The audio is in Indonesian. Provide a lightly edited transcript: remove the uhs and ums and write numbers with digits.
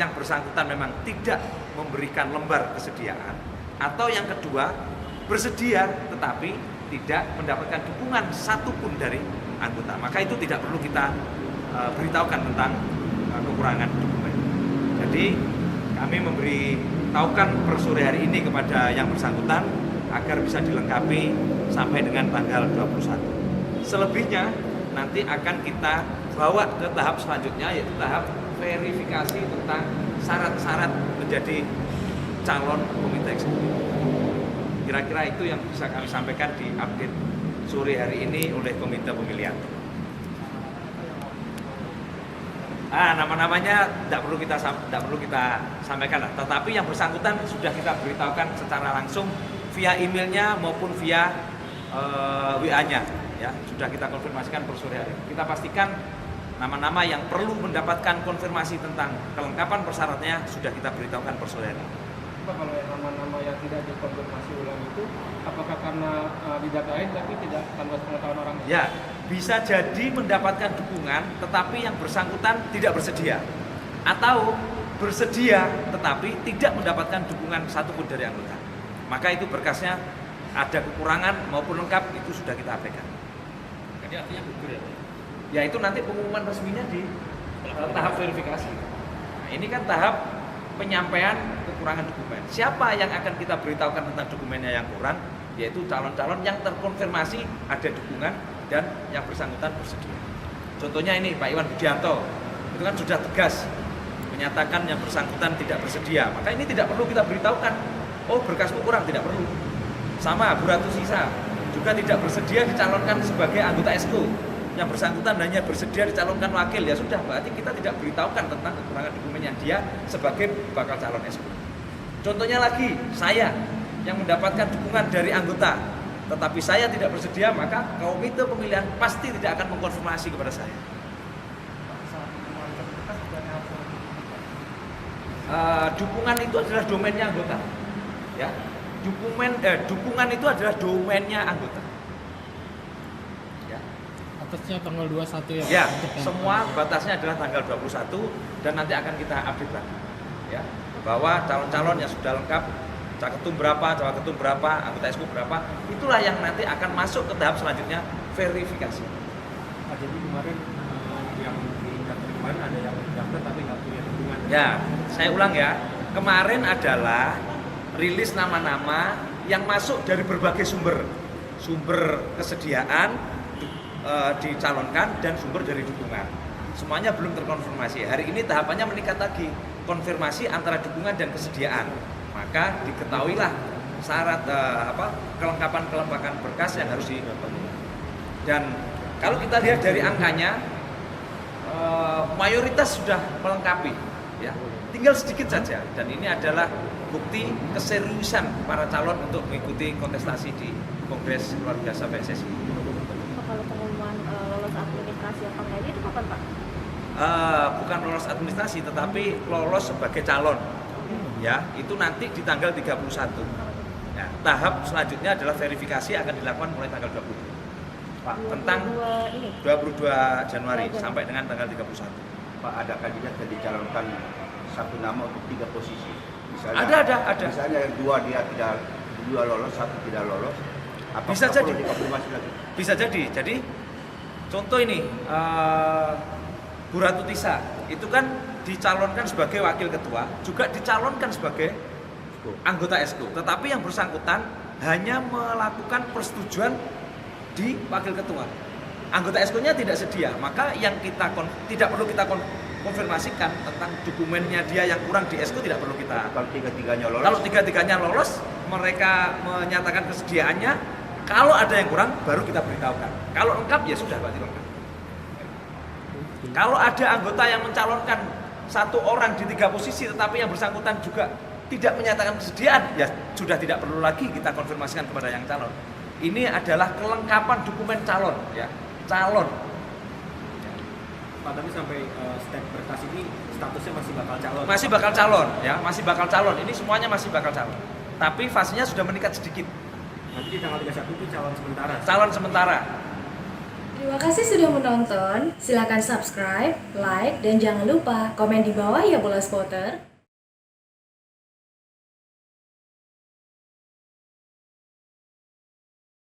yang bersangkutan memang tidak memberikan lembar kesediaan, atau yang kedua bersedia tetapi tidak mendapatkan dukungan satupun dari anggota, maka itu tidak perlu kita beritahukan tentang kekurangan dokumen. Jadi kami memberitahukan per sore hari ini kepada yang bersangkutan agar bisa dilengkapi sampai dengan tanggal 21. Selebihnya nanti akan kita bawa ke tahap selanjutnya, yaitu tahap verifikasi tentang syarat-syarat menjadi calon komite eksekutif. Kira-kira itu yang bisa kami sampaikan di update sore hari ini oleh komite pemilihan. Nama-namanya tidak perlu kita sampaikan lah. Tetapi yang bersangkutan sudah kita beritahukan secara langsung via emailnya maupun via WA-nya. Ya, sudah kita konfirmasikan per sore hari. Kita pastikan nama-nama yang perlu mendapatkan konfirmasi tentang kelengkapan persyaratnya sudah kita beritahukan per sore hari. Pak, kalau nama-nama yang tidak dikonfirmasi ulang itu, apakah karena didatakan tapi tidak tanpa pengetahuan orang? Ya, bisa jadi mendapatkan dukungan, tetapi yang bersangkutan tidak bersedia, atau bersedia tetapi tidak mendapatkan dukungan satupun dari anggota. Maka itu berkasnya ada kekurangan maupun lengkap, itu sudah kita abaikan. Jadi artinya gugur ya? Ya itu nanti pengumuman resminya di tahap verifikasi. Nah, ini kan tahap penyampaian kekurangan dokumen. Siapa yang akan kita beritahukan tentang dokumennya yang kurang? Yaitu calon-calon yang terkonfirmasi ada dukungan dan yang bersangkutan bersedia. Contohnya ini Pak Iwan Budianto, itu kan sudah tegas menyatakan yang bersangkutan tidak bersedia. Maka ini tidak perlu kita beritahukan, oh berkasmu kurang, tidak perlu. Sama Bu Ratu Sisa juga tidak bersedia dicalonkan sebagai anggota ESKO. Yang bersangkutan hanya bersedia dicalonkan wakil, ya sudah, berarti kita tidak beritahukan tentang kekurangan dokumennya dia sebagai bakal calon ESKO. Contohnya lagi, saya yang mendapatkan dukungan dari anggota, tetapi saya tidak bersedia, maka komite pemilihan pasti tidak akan mengkonfirmasi kepada saya. Dukungan itu adalah domainnya anggota, ya. Dukungan itu adalah domainnya anggota. Batasnya tanggal 21 ya? Ya, semua batasnya adalah tanggal 21 dan nanti akan kita update lagi. Ya, bahwa calon-calon yang sudah lengkap, caketum berapa, cawaketum berapa, anggota ESKO berapa, itulah yang nanti akan masuk ke tahap selanjutnya verifikasi. Jadi kemarin yang daftar kemarin ada yang daftar tapi nggak punya dukungan. Ya, saya ulang ya. Kemarin adalah rilis nama-nama yang masuk dari berbagai sumber kesediaan dicalonkan dan sumber dari dukungan. Semuanya belum terkonfirmasi. Hari ini tahapannya meningkat lagi, konfirmasi antara dukungan dan kesediaan. Maka diketahuilah syarat kelengkapan berkas yang harus dipenuhi. Dan kalau kita lihat dari angkanya, mayoritas sudah melengkapi, ya. Tinggal sedikit saja. Dan ini adalah bukti keseriusan para calon untuk mengikuti kontestasi di Kongres Luar Biasa PSSI. Kalau pengumuman lolos administrasi apa enggaknya itu kapan, Pak? Bukan lolos administrasi, tetapi lolos sebagai calon. Ya, itu nanti di tanggal 31. Ya, tahap selanjutnya adalah verifikasi akan dilakukan mulai tanggal 20. Pak, tentang 22 Januari sampai dengan tanggal 31. Pak, ada kandidat yang dicalonkan satu nama untuk 3 posisi. Misalnya, Ada. Misalnya yang dua lolos, satu tidak lolos. Apakah Bisa jadi. Dikonfirmasi lagi? Bisa jadi. Jadi contoh ini Bu Ratu Tisa itu kan dicalonkan sebagai wakil ketua, juga dicalonkan sebagai anggota ESKO. Tetapi yang bersangkutan hanya melakukan persetujuan di wakil ketua. Anggota ESKO-nya tidak sedia, maka yang tidak perlu kita konfirmasikan tentang dokumennya dia yang kurang di ESKO, tidak perlu kita. Kalau tiga-tiganya lolos. Kalau tiga-tiganya lolos, mereka menyatakan kesediaannya. Kalau ada yang kurang, baru kita beritahukan. Kalau lengkap, ya sudah berarti lengkap. Kalau ada anggota yang mencalonkan satu orang di 3 posisi, tetapi yang bersangkutan juga tidak menyatakan kesediaan, ya sudah tidak perlu lagi kita konfirmasikan kepada yang calon. Ini adalah kelengkapan dokumen calon, ya, calon. Pak, tapi sampai step berkas ini statusnya masih bakal calon? Masih bakal calon, ya, masih bakal calon. Ini semuanya masih bakal calon. Tapi fasenya sudah meningkat sedikit. Nanti di tanggal 31 itu calon sementara? Calon sementara. Terima kasih sudah menonton. Silakan subscribe, like, dan jangan lupa komen di bawah ya Bola Spotter.